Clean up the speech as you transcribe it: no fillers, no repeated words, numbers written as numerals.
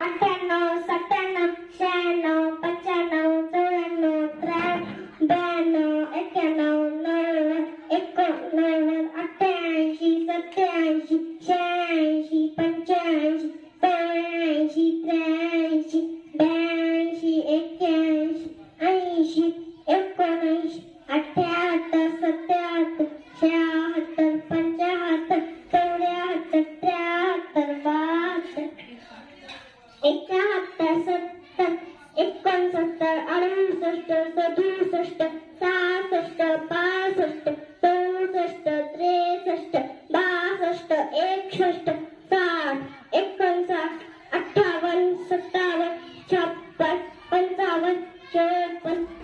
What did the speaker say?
98 97 96 95 94 93 92 91 90 91 88 87 86 85 86 83 82 81 80 19 78 77 76 75 74 73 72 71 70 69 68 67 67 65 65 63 62 61 60 59 58 57 56 57 55 54